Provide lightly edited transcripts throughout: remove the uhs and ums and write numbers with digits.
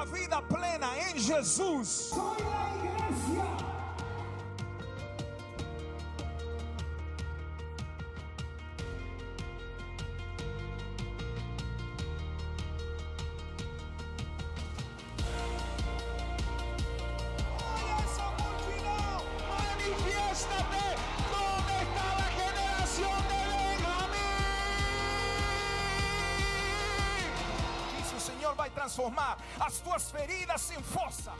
una vida plena en Jesús. Soy la iglesia. Vaya esa multitud, manifiéstate. ¿Dónde está la generación de Benjamín? Dice el Señor va a transformar as tuas feridas en fosa.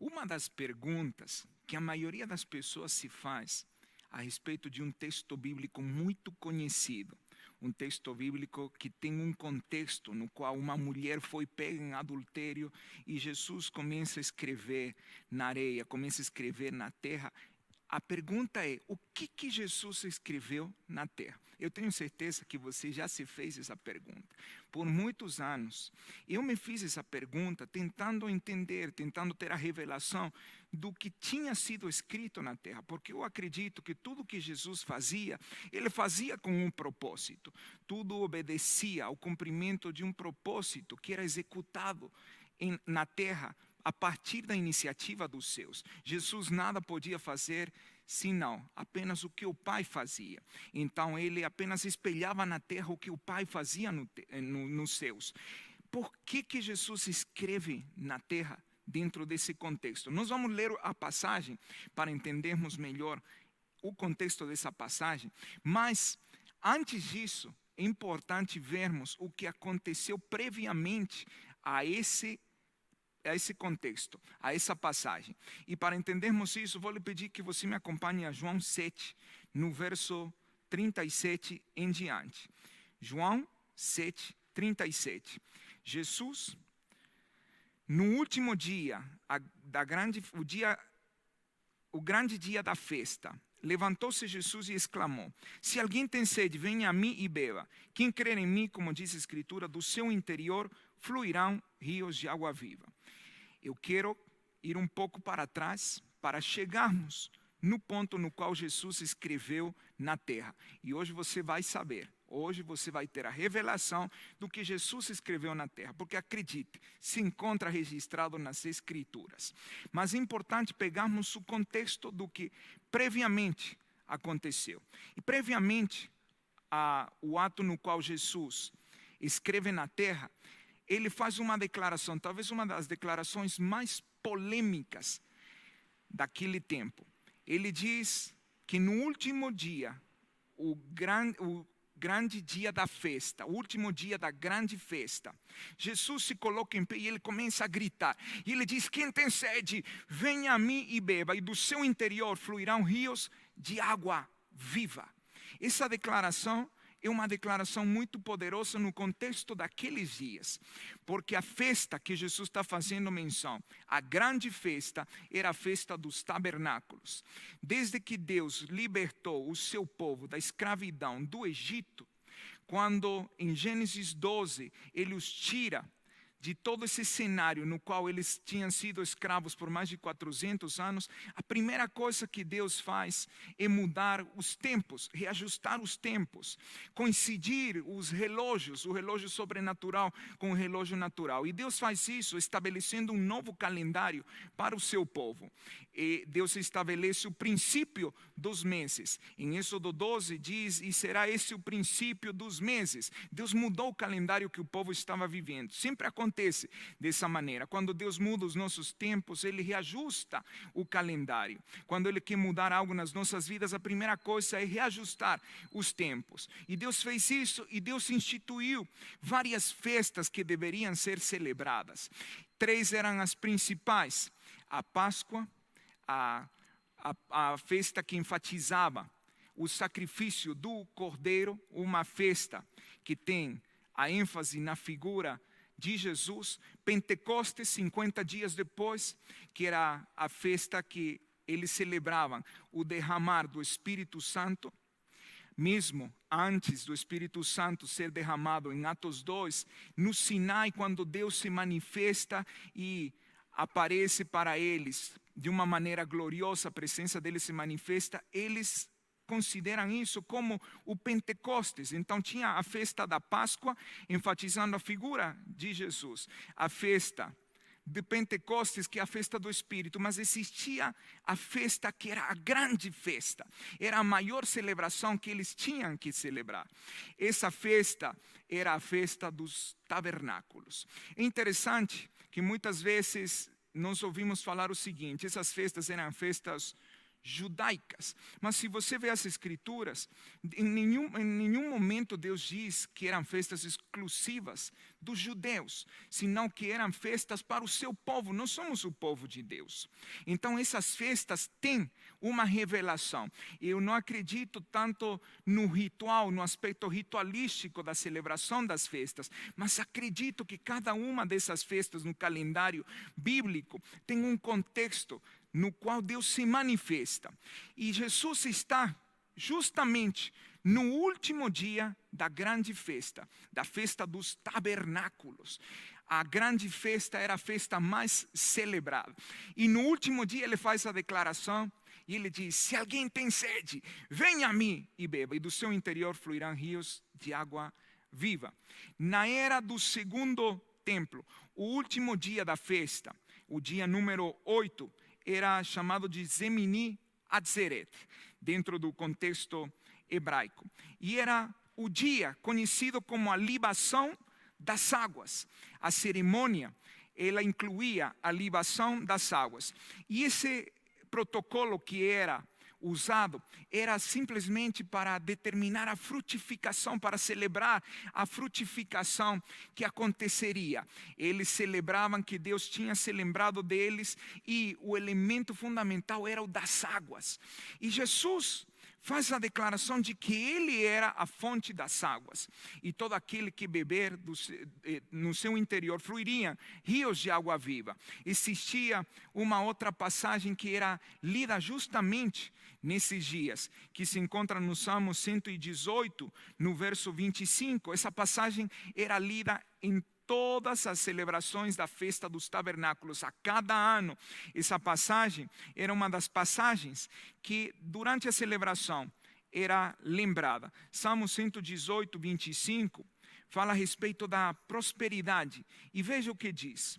Uma das perguntas que a maioria das pessoas se faz a respeito de texto bíblico muito conhecido, texto bíblico que tem contexto no qual uma mulher foi pega em adultério e Jesus começa a escrever na areia, começa a escrever na terra. A pergunta é, o que Jesus escreveu na terra? Eu tenho certeza que você já se fez essa pergunta. Por muitos anos, eu me fiz essa pergunta tentando entender, tentando ter a revelação do que tinha sido escrito na terra. Porque eu acredito que tudo que Jesus fazia, ele fazia com propósito. Tudo obedecia ao cumprimento de propósito que era executado na terra a partir da iniciativa dos seus. Jesus nada podia fazer senão apenas o que o Pai fazia. Então ele apenas espelhava na terra o que o Pai fazia nos seus. Por que Jesus escreve na terra dentro desse contexto? Nós vamos ler a passagem para entendermos melhor o contexto dessa passagem, mas antes disso é importante vermos o que aconteceu previamente a esse contexto, a essa passagem. E para entendermos isso, vou lhe pedir que você me acompanhe a João 7, no verso 37 em diante. João 7, 37. Jesus, no último dia, o grande dia da festa, levantou-se Jesus e exclamou: se alguém tem sede, venha a mim e beba. Quem crer em mim, como diz a Escritura, do seu interior fluirão rios de água viva. Eu quero ir pouco para trás para chegarmos no ponto no qual Jesus escreveu na terra. E hoje você vai saber, hoje você vai ter a revelação do que Jesus escreveu na terra. Porque acredite, se encontra registrado nas Escrituras. Mas é importante pegarmos o contexto do que previamente aconteceu. E previamente o ato no qual Jesus escreve na terra, ele faz uma declaração, talvez uma das declarações mais polêmicas daquele tempo. Ele diz que no último dia, o grande dia da festa, o último dia da grande festa, Jesus se coloca em pé e ele começa a gritar. E ele diz: quem tem sede, venha a mim e beba, e do seu interior fluirão rios de água viva. Essa declaração é uma declaração muito poderosa no contexto daqueles dias, porque a festa que Jesus está fazendo menção, a grande festa, era a festa dos tabernáculos. Desde que Deus libertou o seu povo da escravidão do Egito, quando em Gênesis 12 ele os tira de todo esse cenário no qual eles tinham sido escravos por mais de 400 anos, a primeira coisa que Deus faz é mudar os tempos, reajustar os tempos, coincidir os relógios, o relógio sobrenatural com o relógio natural. E Deus faz isso estabelecendo um novo calendário para o seu povo. E Deus estabelece o princípio dos meses. Em Êxodo 12 diz: e será esse o princípio dos meses. Deus mudou o calendário que o povo estava vivendo. Sempre acontece dessa maneira. Quando Deus muda os nossos tempos, Ele reajusta o calendário. Quando Ele quer mudar algo nas nossas vidas, a primeira coisa é reajustar os tempos. E Deus fez isso, e Deus instituiu várias festas que deveriam ser celebradas. 3 eram as principais: a Páscoa, a festa que enfatizava o sacrifício do Cordeiro, uma festa que tem a ênfase na figura de Jesus. Pentecostes, 50 dias depois, que era a festa que eles celebravam o derramar do Espírito Santo. mesmo antes do Espírito Santo ser derramado em Atos 2, no Sinai, quando Deus se manifesta e aparece para eles de uma maneira gloriosa, a presença dele se manifesta, eles consideram isso como o Pentecostes. Então tinha a festa da Páscoa, enfatizando a figura de Jesus. A festa de Pentecostes, que é a festa do Espírito, mas existia a festa que era a grande festa. Era a maior celebração que eles tinham que celebrar. Essa festa era a festa dos tabernáculos. É interessante que muitas vezes nós ouvimos falar o seguinte: essas festas eram festas judaicas, mas se você vê as escrituras, em nenhum momento Deus diz que eram festas exclusivas dos judeus, senão que eram festas para o seu povo. Nós somos o povo de Deus, então essas festas têm uma revelação. Eu não acredito tanto no ritual, no aspecto ritualístico da celebração das festas, mas acredito que cada uma dessas festas no calendário bíblico tem um contexto no qual Deus se manifesta. E Jesus está justamente no último dia da grande festa, da festa dos tabernáculos. A grande festa era a festa mais celebrada. E no último dia ele faz a declaração e ele diz: se alguém tem sede, venha a mim e beba, e do seu interior fluirão rios de água viva. Na era do segundo templo, o último dia da festa, o dia número 8, era chamado de Zemini Atzeret, dentro do contexto hebraico. E era o dia conhecido como a libação das águas. A cerimônia, ela incluía a libação das águas. E esse protocolo que era usado era simplesmente para determinar a frutificação, para celebrar a frutificação que aconteceria. Eles celebravam que Deus tinha se lembrado deles e o elemento fundamental era o das águas. E Jesus faz a declaração de que ele era a fonte das águas. E todo aquele que beber no seu interior fluiriam rios de água viva. Existia uma outra passagem que era lida justamente nesses dias, que se encontra no Salmo 118, no verso 25. Essa passagem era lida em todas as celebrações da festa dos tabernáculos, a cada ano. Essa passagem era uma das passagens que durante a celebração era lembrada. Salmo 118, 25, fala a respeito da prosperidade. E veja o que diz: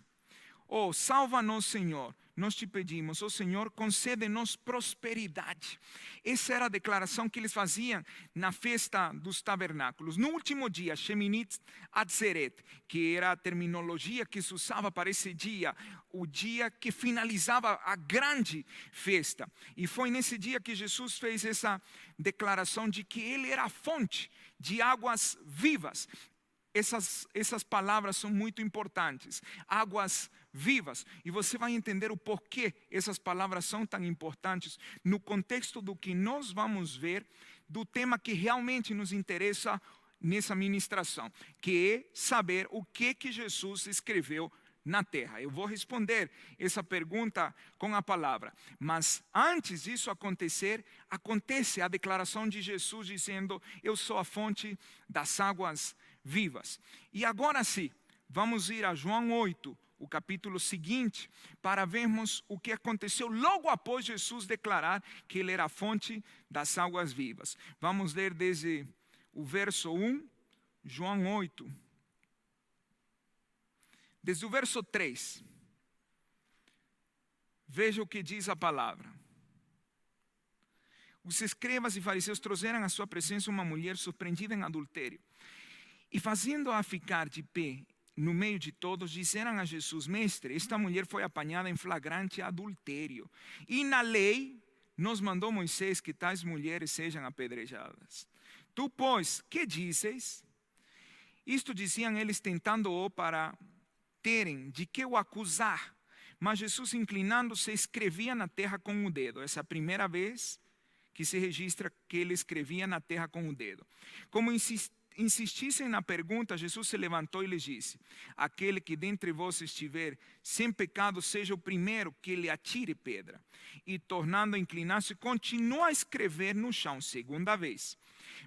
oh, salva-nos, Senhor, nós te pedimos, ó Senhor, concede-nos prosperidade. Essa era a declaração que eles faziam na festa dos tabernáculos. No último dia, Sheminit Atzeret, que era a terminologia que se usava para esse dia, o dia que finalizava a grande festa. E foi nesse dia que Jesus fez essa declaração de que ele era a fonte de águas vivas. Essas palavras são muito importantes, águas vivas, e você vai entender o porquê essas palavras são tão importantes no contexto do que nós vamos ver, do tema que realmente nos interessa nessa ministração, que é saber o que Jesus escreveu na terra. Eu vou responder essa pergunta com a palavra, mas antes disso acontecer, acontece a declaração de Jesus dizendo: eu sou a fonte das águas vivas. E agora sim, vamos ir a João 8, o capítulo seguinte, para vermos o que aconteceu logo após Jesus declarar que ele era a fonte das águas vivas. Vamos ler desde o verso 1, João 8. Desde o verso 3. Veja o que diz a palavra. Os escribas e fariseus trouxeram à sua presença uma mulher surpreendida em adultério. E fazendo-a ficar de pé no meio de todos, disseram a Jesus: Mestre, esta mulher foi apanhada em flagrante adultério. E na lei nos mandou Moisés que tais mulheres sejam apedrejadas. Tu, pois, que dizes? Isto diziam eles, tentando-o para terem de que o acusar. Mas Jesus, inclinando-se, escrevia na terra com o dedo. Essa é a primeira vez que se registra que ele escrevia na terra com o dedo. Como insistissem na pergunta, Jesus se levantou e lhes disse: aquele que dentre vós estiver sem pecado, seja o primeiro que lhe atire pedra. E tornando a inclinar-se, continuou a escrever no chão, segunda vez.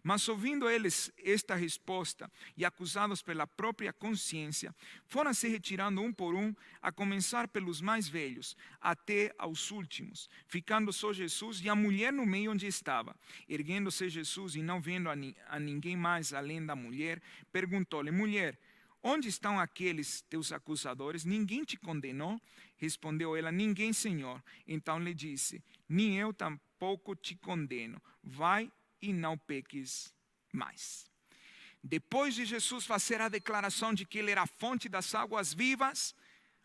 Mas ouvindo eles esta resposta e acusados pela própria consciência, foram se retirando um por um, a começar pelos mais velhos, até aos últimos, ficando só Jesus e a mulher no meio onde estava. Erguendo-se Jesus e não vendo a ninguém mais além da mulher, perguntou-lhe: mulher, onde estão aqueles teus acusadores? Ninguém te condenou? Respondeu ela: ninguém, Senhor. Então lhe disse: nem eu tampouco te condeno. Vai e não peques mais. Depois de Jesus fazer a declaração de que ele era a fonte das águas vivas,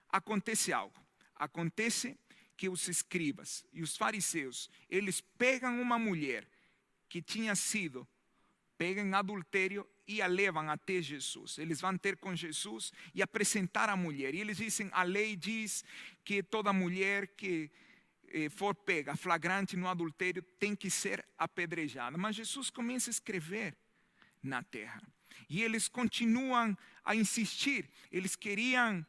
acontece algo. Acontece que os escribas e os fariseus, eles pegam uma mulher que tinha sido pega em adultério e a levam até Jesus. Eles vão ter com Jesus e apresentar a mulher. E eles dizem: a lei diz que toda mulher que for pega flagrante no adultério tem que ser apedrejada. Mas Jesus começa a escrever na terra. E eles continuam a insistir. Eles queriam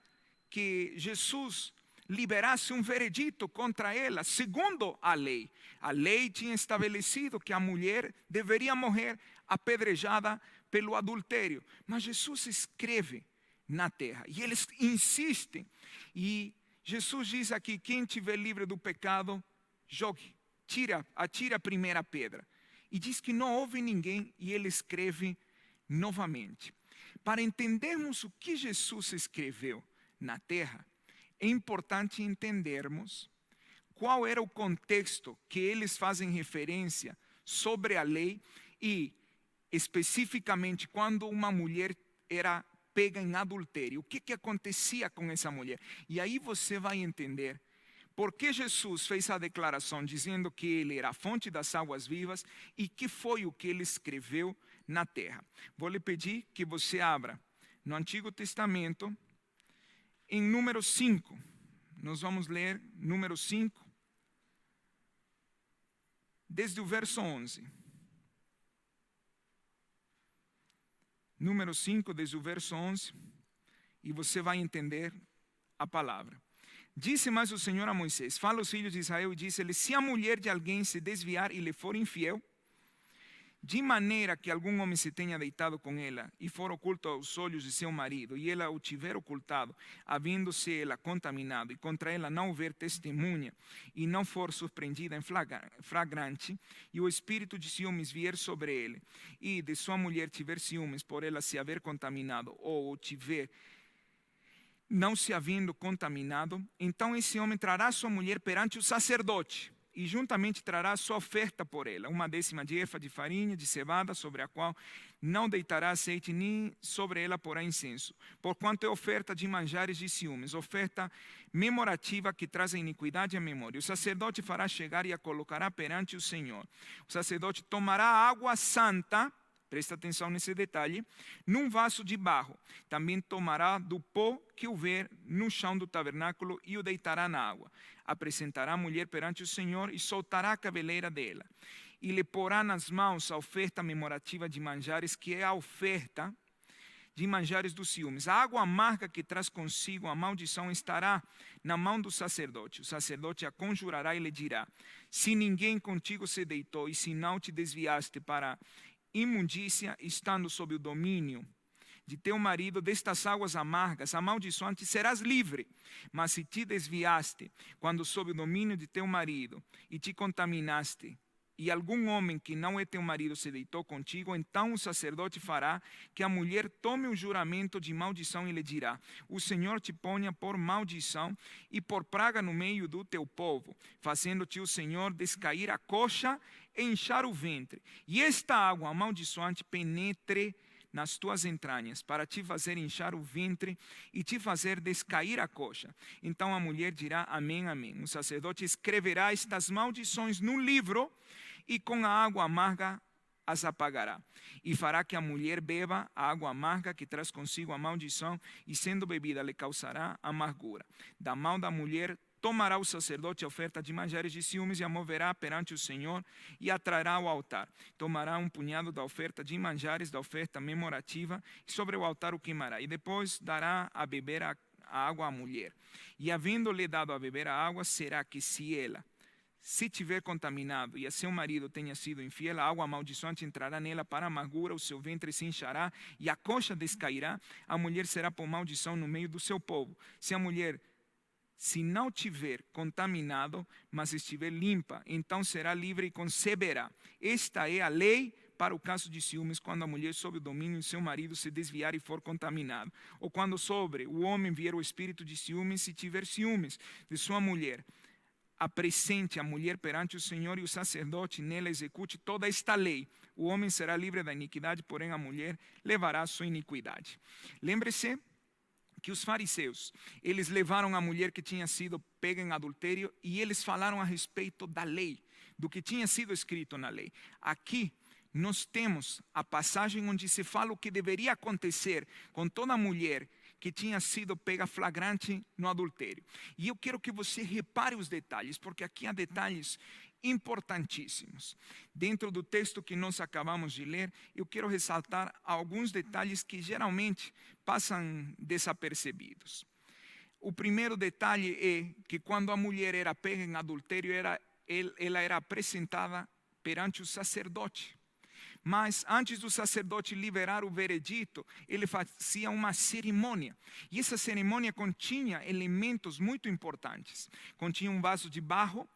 que Jesus liberasse um veredito contra ela, segundo a lei. A lei tinha estabelecido que a mulher deveria morrer apedrejada pelo adultério. Mas Jesus escreve na terra. E eles insistem. E Jesus diz aqui: quem estiver livre do pecado, jogue, atire a primeira pedra. E diz que não houve ninguém, e ele escreve novamente. Para entendermos o que Jesus escreveu na terra, é importante entendermos qual era o contexto que eles fazem referência sobre a lei e, especificamente, quando uma mulher era pega em adultério. O que acontecia com essa mulher? E aí você vai entender por que Jesus fez a declaração dizendo que ele era a fonte das águas vivas e que foi o que ele escreveu na terra. Vou lhe pedir que você abra no Antigo Testamento, em Número 5. Nós vamos ler Número 5, desde o verso 11. Número 5, desde o verso 11, e você vai entender a palavra. Disse mais o Senhor a Moisés: fala aos filhos de Israel e disse-lhes: se a mulher de alguém se desviar e lhe for infiel, de maneira que algum homem se tenha deitado com ela e for oculto aos olhos de seu marido, e ela o tiver ocultado, havendo-se ela contaminado, e contra ela não houver testemunha, e não for surpreendida em flagrante, e o espírito de ciúmes vier sobre ele, e de sua mulher tiver ciúmes por ela se haver contaminado, ou o tiver não se havendo contaminado, então esse homem trará sua mulher perante o sacerdote, e juntamente trará sua oferta por ela, 1/10 de efa de farinha de cevada, sobre a qual não deitará azeite, nem sobre ela porá incenso, porquanto é oferta de manjares de ciúmes, oferta memorativa que traz a iniquidade à memória. O sacerdote fará chegar e a colocará perante o Senhor. O sacerdote tomará água santa, presta atenção nesse detalhe, num vaso de barro. Também tomará do pó que houver no chão do tabernáculo e o deitará na água. Apresentará a mulher perante o Senhor e soltará a cabeleira dela. E lhe porá nas mãos a oferta memorativa de manjares, que é a oferta de manjares dos ciúmes. A água amarga que traz consigo a maldição estará na mão do sacerdote. O sacerdote a conjurará e lhe dirá: se ninguém contigo se deitou e se não te desviaste para imundícia, estando sob o domínio de teu marido destas águas amargas, amaldiçoante, serás livre. Mas se te desviaste, quando sob o domínio de teu marido, e te contaminaste, e algum homem que não é teu marido se deitou contigo, então o sacerdote fará que a mulher tome o juramento de maldição e lhe dirá: o Senhor te ponha por maldição e por praga no meio do teu povo, fazendo-te o Senhor descair a coxa e inchar o ventre, e esta água amaldiçoante penetre nas tuas entranhas, para te fazer inchar o ventre e te fazer descair a coxa. Então a mulher dirá: amém, amém. O sacerdote escreverá estas maldições num livro e com a água amarga as apagará. E fará que a mulher beba a água amarga que traz consigo a maldição, e sendo bebida lhe causará amargura. Da mão da mulher tomará o sacerdote a oferta de manjares de ciúmes e a moverá perante o Senhor e a trará ao altar. Tomará um punhado da oferta de manjares, da oferta memorativa, e sobre o altar o queimará. E depois dará a beber a água à mulher. E havendo-lhe dado a beber a água, será que se ela se tiver contaminado e a seu marido tenha sido infiel, a água amaldiçoante entrará nela para a amargura, o seu ventre se inchará e a coxa descairá. A mulher será por maldição no meio do seu povo. Se a mulher, se não tiver contaminado, mas estiver limpa, então será livre e conceberá. Esta é a lei para o caso de ciúmes, quando a mulher sob o domínio de seu marido se desviar e for contaminado. Ou quando sobre o homem vier o espírito de ciúmes, se tiver ciúmes de sua mulher. Apresente a mulher perante o Senhor e o sacerdote nela execute toda esta lei. O homem será livre da iniquidade, porém a mulher levará a sua iniquidade. Lembre-se que os fariseus, eles levaram a mulher que tinha sido pega em adultério e eles falaram a respeito da lei, do que tinha sido escrito na lei. Aqui nós temos a passagem onde se fala o que deveria acontecer com toda mulher que tinha sido pega flagrante no adultério. E eu quero que você repare os detalhes, porque aqui há detalhes importantíssimos. Dentro do texto que nós acabamos de ler, eu quero ressaltar alguns detalhes que geralmente passam desapercebidos. O primeiro detalhe é que quando a mulher era pega em adultério, ela era apresentada perante o sacerdote. Mas antes do sacerdote liberar o veredito, ele fazia uma cerimônia. E essa cerimônia continha elementos muito importantes. Continha um vaso de barro,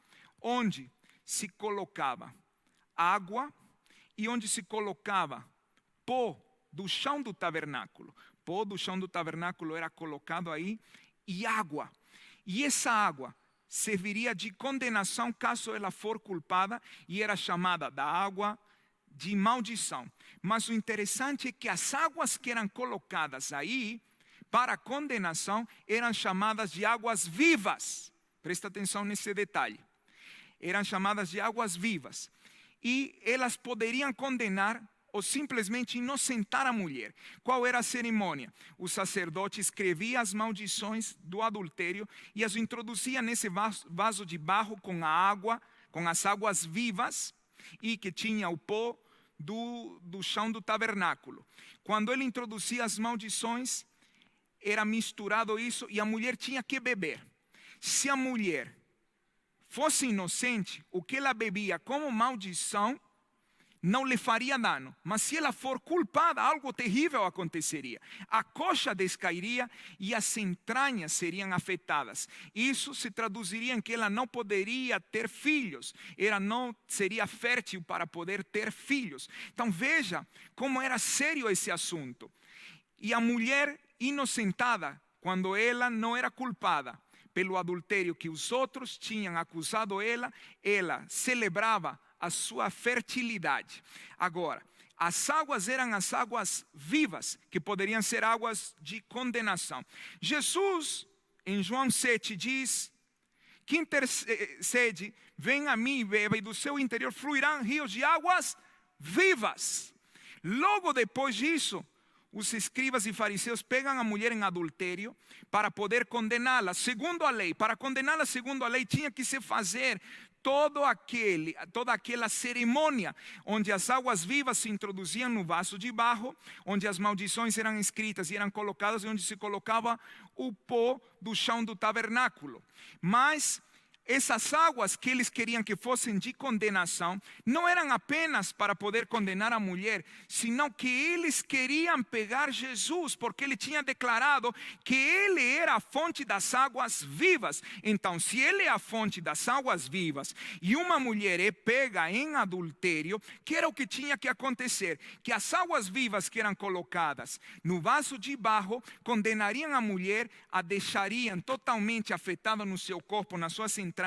onde se colocava água e onde se colocava pó do chão do tabernáculo. Pó do chão do tabernáculo era colocado aí e água. E essa água serviria de condenação caso ela for culpada e era chamada da água de maldição. Mas o interessante é que as águas que eram colocadas aí para a condenação eram chamadas de águas vivas. Presta atenção nesse detalhe. Eram chamadas de águas vivas. E elas poderiam condenar ou simplesmente inocentar a mulher. Qual era a cerimônia? O sacerdote escrevia as maldições do adultério e as introduzia nesse vaso de barro com a água, com as águas vivas e que tinha o pó do chão do tabernáculo. Quando ele introduzia as maldições, era misturado isso e a mulher tinha que beber. Se a mulher fosse inocente, o que ela bebia como maldição não lhe faria dano. Mas se ela for culpada, algo terrível aconteceria. A coxa descairia e as entranhas seriam afetadas. Isso se traduziria em que ela não poderia ter filhos. Ela não seria fértil para poder ter filhos. Então veja como era sério esse assunto. E a mulher inocentada, quando ela não era culpada pelo adultério que os outros tinham acusado ela celebrava a sua fertilidade. Agora, as águas eram as águas vivas, que poderiam ser águas de condenação. Jesus, em João 7, diz: quem ter sede, vem a mim e beba, e do seu interior fluirão rios de águas vivas. Logo depois disso, os escribas e fariseus pegam a mulher em adultério para poder condená-la segundo a lei. Para condená-la segundo a lei tinha que se fazer toda aquela cerimônia onde as águas vivas se introduziam no vaso de barro, onde as maldições eram escritas e eram colocadas, e onde se colocava o pó do chão do tabernáculo. Mas essas águas que eles queriam que fossem de condenação não eram apenas para poder condenar a mulher, senão que eles queriam pegar Jesus, porque ele tinha declarado que ele era a fonte das águas vivas. Então, se ele é a fonte das águas vivas e uma mulher é pega em adultério, que era o que tinha que acontecer? Que as águas vivas que eram colocadas no vaso de barro condenariam a mulher, a deixariam totalmente afetada no seu corpo, nas suas entranhas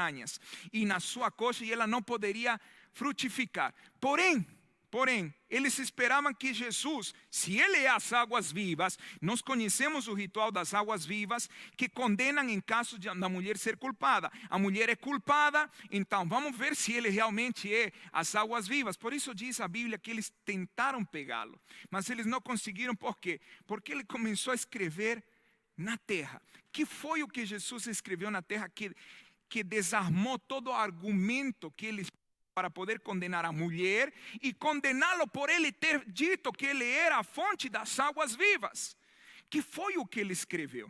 e na sua coxa, e ela não poderia frutificar. Porém, eles esperavam que Jesus, se ele é as águas vivas, nós conhecemos o ritual das águas vivas que condenam em caso da mulher ser culpada. A mulher é culpada, então vamos ver se ele realmente é as águas vivas. Por isso diz a Bíblia que eles tentaram pegá-lo, mas eles não conseguiram. Por quê? Porque ele começou a escrever na terra. Que foi o que Jesus escreveu na terra que desarmou todo o argumento que eles para poder condenar a mulher e condená-lo por ele ter dito que ele era a fonte das águas vivas? Que foi o que ele escreveu?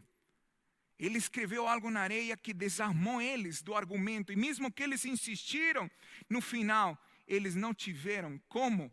Ele escreveu algo na areia que desarmou eles do argumento. E mesmo que eles insistiram, no final, eles não tiveram como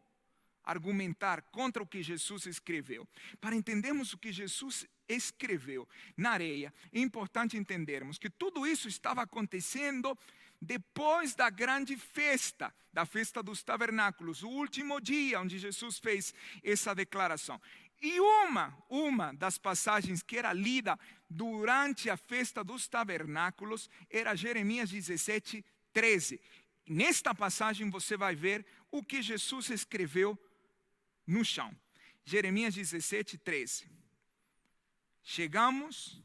argumentar contra o que Jesus escreveu. Para entendermos o que Jesus escreveu na areia, é importante entendermos que tudo isso estava acontecendo depois da grande festa, da festa dos tabernáculos, o último dia onde Jesus fez essa declaração. E uma das passagens que era lida durante a festa dos tabernáculos era Jeremias 17, 13. Nesta passagem você vai ver o que Jesus escreveu no chão. Jeremias 17, 13. Chegamos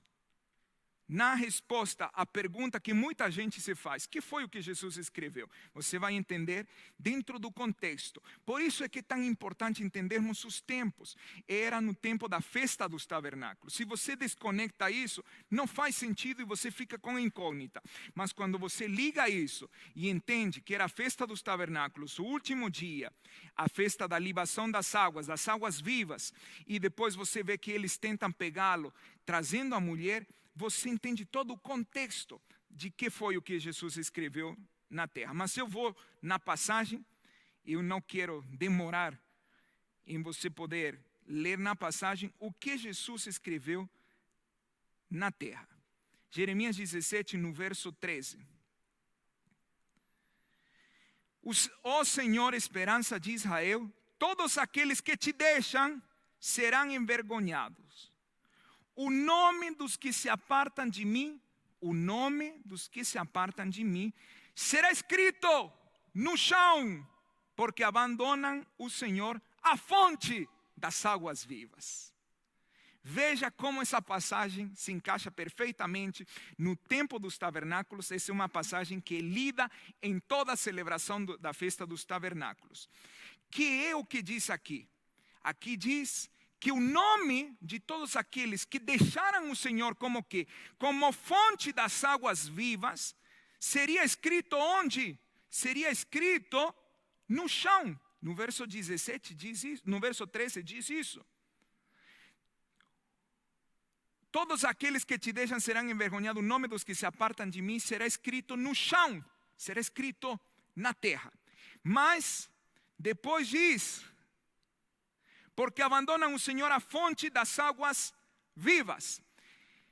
na resposta à pergunta que muita gente se faz: que foi o que Jesus escreveu? Você vai entender dentro do contexto. Por isso é que é tão importante entendermos os tempos. Era no tempo da festa dos tabernáculos. Se você desconecta isso, não faz sentido e você fica com incógnita. Mas quando você liga isso e entende que era a festa dos tabernáculos, o último dia, a festa da libação das águas vivas, e depois você vê que eles tentam pegá-lo, trazendo a mulher, você entende todo o contexto de que foi o que Jesus escreveu na terra. Mas eu vou na passagem, eu não quero demorar em você poder ler na passagem o que Jesus escreveu na terra. Jeremias 17, no verso 13. Ó Senhor, esperança de Israel, todos aqueles que te deixam serão envergonhados. O nome dos que se apartam de mim, será escrito no chão, porque abandonam o Senhor, a fonte das águas vivas. Veja como essa passagem se encaixa perfeitamente no tempo dos tabernáculos. Essa é uma passagem que é lida em toda a celebração da festa dos tabernáculos. Que é o que diz aqui? Aqui diz que o nome de todos aqueles que deixaram o Senhor como que? Como fonte das águas vivas, seria escrito onde? Seria escrito no chão. No verso 17 diz isso, no verso 13 diz isso. Todos aqueles que te deixam serão envergonhados, o nome dos que se apartam de mim será escrito no chão, será escrito na terra. Mas depois diz: porque abandonam o Senhor, a fonte das águas vivas.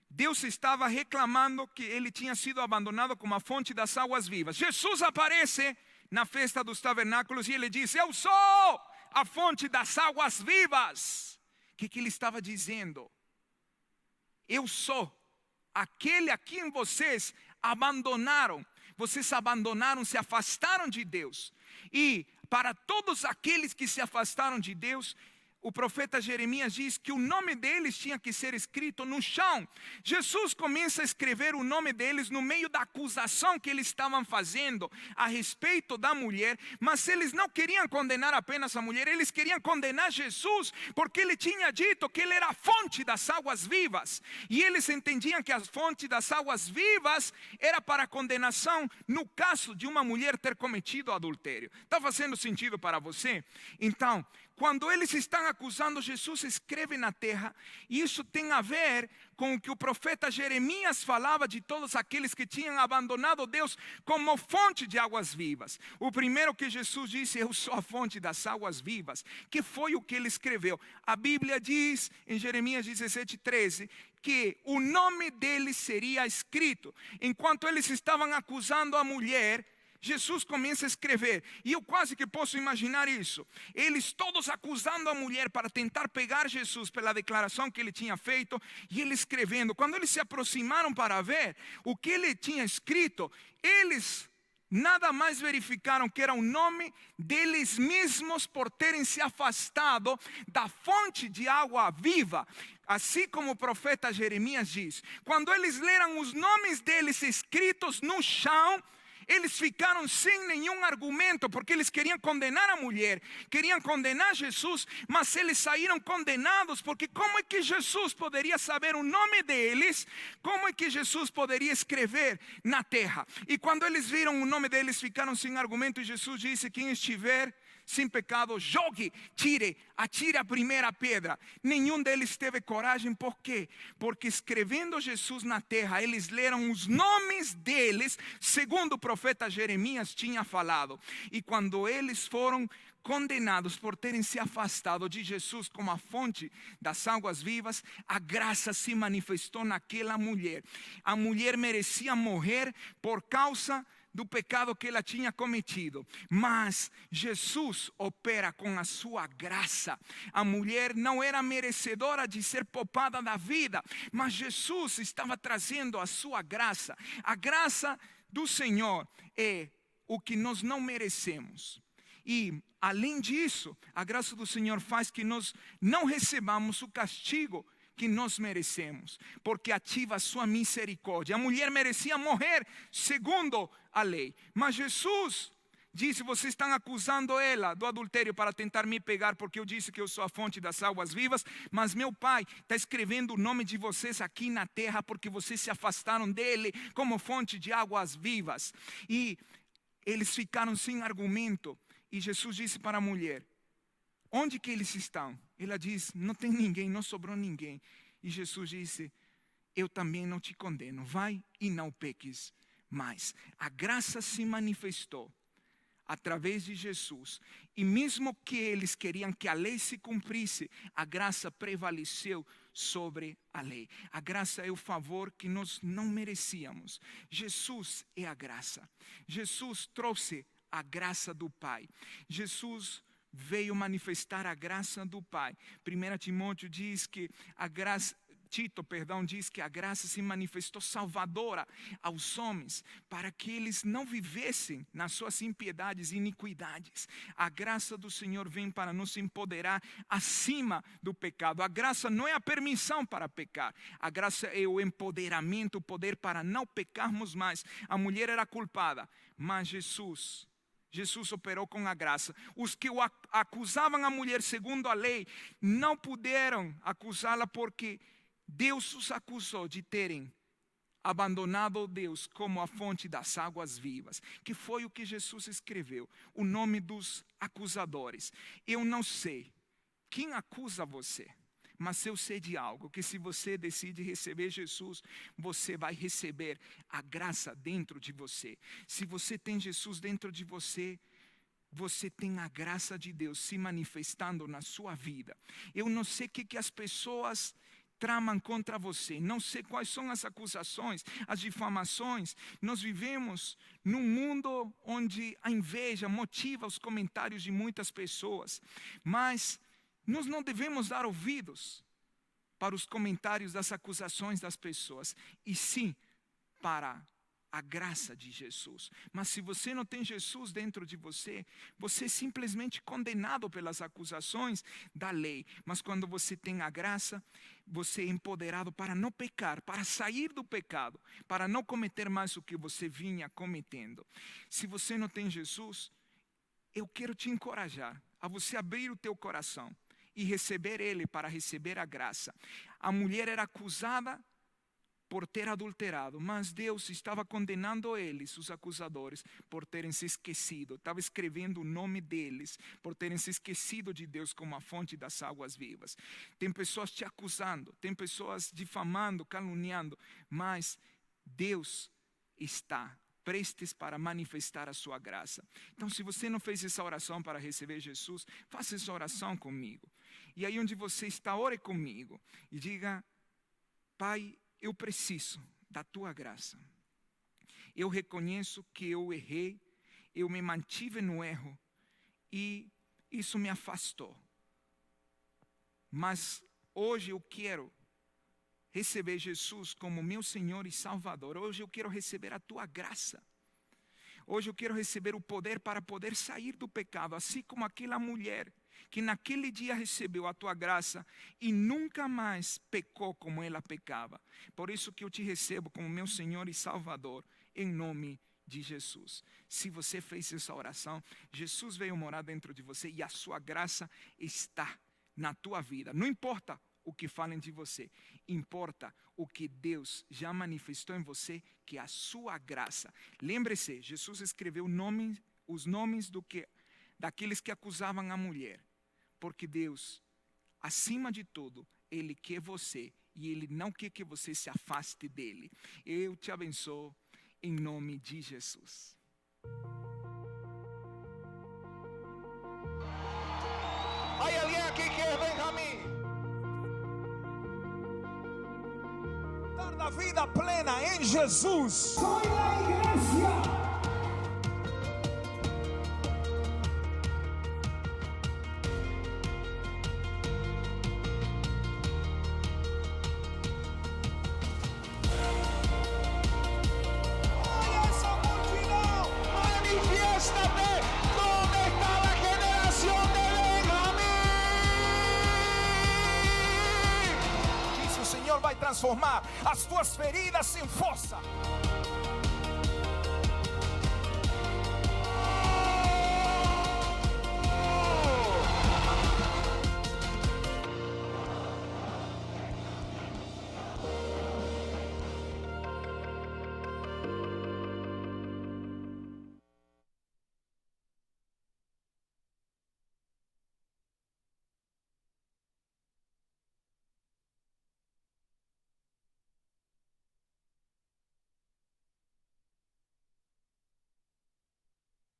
Deus estava reclamando que ele tinha sido abandonado como a fonte das águas vivas. Jesus aparece na festa dos tabernáculos e ele diz: eu sou a fonte das águas vivas. O que ele estava dizendo? Eu sou aquele a quem vocês abandonaram. Vocês abandonaram, se afastaram de Deus. E para todos aqueles que se afastaram de Deus, o profeta Jeremias diz que o nome deles tinha que ser escrito no chão. Jesus começa a escrever o nome deles no meio da acusação que eles estavam fazendo a respeito da mulher. Mas eles não queriam condenar apenas a mulher, eles queriam condenar Jesus, porque ele tinha dito que ele era a fonte das águas vivas. E eles entendiam que a fonte das águas vivas era para condenação no caso de uma mulher ter cometido adultério. Está fazendo sentido para você? Então, quando eles estão acusando, Jesus escreve na terra. E isso tem a ver com o que o profeta Jeremias falava de todos aqueles que tinham abandonado Deus como fonte de águas vivas. O primeiro que Jesus disse: eu sou a fonte das águas vivas. Que foi o que ele escreveu. A Bíblia diz em Jeremias 17, 13, que o nome dele seria escrito. Enquanto eles estavam acusando a mulher, Jesus começa a escrever, e eu quase que posso imaginar isso. Eles todos acusando a mulher para tentar pegar Jesus pela declaração que ele tinha feito, e ele escrevendo. Quando eles se aproximaram para ver o que ele tinha escrito, eles nada mais verificaram que era o nome deles mesmos por terem se afastado da fonte de água viva. Assim como o profeta Jeremias diz, quando eles leram os nomes deles escritos no chão, eles ficaram sem nenhum argumento, porque eles queriam condenar a mulher, queriam condenar Jesus, mas eles saíram condenados, porque como é que Jesus poderia saber o nome deles? Como é que Jesus poderia escrever na terra? E quando eles viram o nome deles, ficaram sem argumento, e Jesus disse: quem estiver sem pecado, jogue, atire a primeira pedra. Nenhum deles teve coragem, por quê? Porque escrevendo Jesus na terra, eles leram os nomes deles, segundo o profeta Jeremias tinha falado. E quando eles foram condenados por terem se afastado de Jesus como a fonte das águas vivas, a graça se manifestou naquela mulher. A mulher merecia morrer por causa do pecado que ela tinha cometido, mas Jesus opera com a sua graça. A mulher não era merecedora de ser poupada da vida, mas Jesus estava trazendo a sua graça. A graça do Senhor é o que nós não merecemos. E além disso, a graça do Senhor faz que nós não recebamos o castigo que nós merecemos, porque ativa a sua misericórdia. A mulher merecia morrer segundo a lei, mas Jesus disse: vocês estão acusando ela do adultério para tentar me pegar, porque eu disse que eu sou a fonte das águas vivas, mas meu Pai está escrevendo o nome de vocês aqui na terra, porque vocês se afastaram dele como fonte de águas vivas. E eles ficaram sem argumento, e Jesus disse para a mulher: onde que eles estão? Ela diz: não tem ninguém, não sobrou ninguém. E Jesus disse: eu também não te condeno, vai e não peques mais. A graça se manifestou através de Jesus. E mesmo que eles queriam que a lei se cumprisse, a graça prevaleceu sobre a lei. A graça é o favor que nós não merecíamos. Jesus é a graça. Jesus trouxe a graça do Pai. Jesus veio manifestar a graça do Pai. 1 Timóteo diz que a graça, Tito, diz que a graça se manifestou salvadora aos homens, para que eles não vivessem nas suas impiedades e iniquidades. A graça do Senhor vem para nos empoderar acima do pecado. A graça não é a permissão para pecar. A graça é o empoderamento, o poder para não pecarmos mais. A mulher era culpada, mas Jesus operou com a graça. Os que acusavam a mulher segundo a lei não puderam acusá-la, porque Deus os acusou de terem abandonado Deus como a fonte das águas vivas, que foi o que Jesus escreveu, o nome dos acusadores. Eu não sei quem acusa você, mas eu sei de algo, que se você decide receber Jesus, você vai receber a graça dentro de você. Se você tem Jesus dentro de você, você tem a graça de Deus se manifestando na sua vida. Eu não sei o que as pessoas tramam contra você, não sei quais são as acusações, as difamações. Nós vivemos num mundo onde a inveja motiva os comentários de muitas pessoas, mas nós não devemos dar ouvidos para os comentários das acusações das pessoas, e sim para a graça de Jesus. Mas se você não tem Jesus dentro de você, você é simplesmente condenado pelas acusações da lei. Mas quando você tem a graça, você é empoderado para não pecar, para sair do pecado, para não cometer mais o que você vinha cometendo. Se você não tem Jesus, eu quero te encorajar a você abrir o teu coração e receber Ele, para receber a graça. A mulher era acusada por ter adulterado, mas Deus estava condenando eles, os acusadores, por terem se esquecido. Estava escrevendo o nome deles, por terem se esquecido de Deus como a fonte das águas vivas. Tem pessoas te acusando, tem pessoas difamando, caluniando, mas Deus está prestes para manifestar a sua graça. Então, se você não fez essa oração para receber Jesus, faça essa oração comigo. E aí onde você está, ore comigo e diga: Pai, eu preciso da tua graça. Eu reconheço que eu errei, eu me mantive no erro e isso me afastou. Mas hoje eu quero receber Jesus como meu Senhor e Salvador. Hoje eu quero receber a tua graça. Hoje eu quero receber o poder para poder sair do pecado, assim como aquela mulher que naquele dia recebeu a tua graça e nunca mais pecou como ela pecava. Por isso que eu te recebo como meu Senhor e Salvador, em nome de Jesus. Se você fez essa oração, Jesus veio morar dentro de você e a sua graça está na tua vida. Não importa o que falem de você, importa o que Deus já manifestou em você, que é a sua graça. Lembre-se, Jesus escreveu os nomes daqueles que acusavam a mulher. Porque Deus, acima de tudo, Ele quer você e Ele não quer que você se afaste dEle. Eu te abençoo em nome de Jesus. Hay alguien aquí que es Benjamín. Dar la vida plena en Jesús. Soy la iglesia. Ay, esa multitud, manifiéstate. ¿Dónde está la generación de Benjamín? Dice o Senhor vai transformar as tuas feridas em força.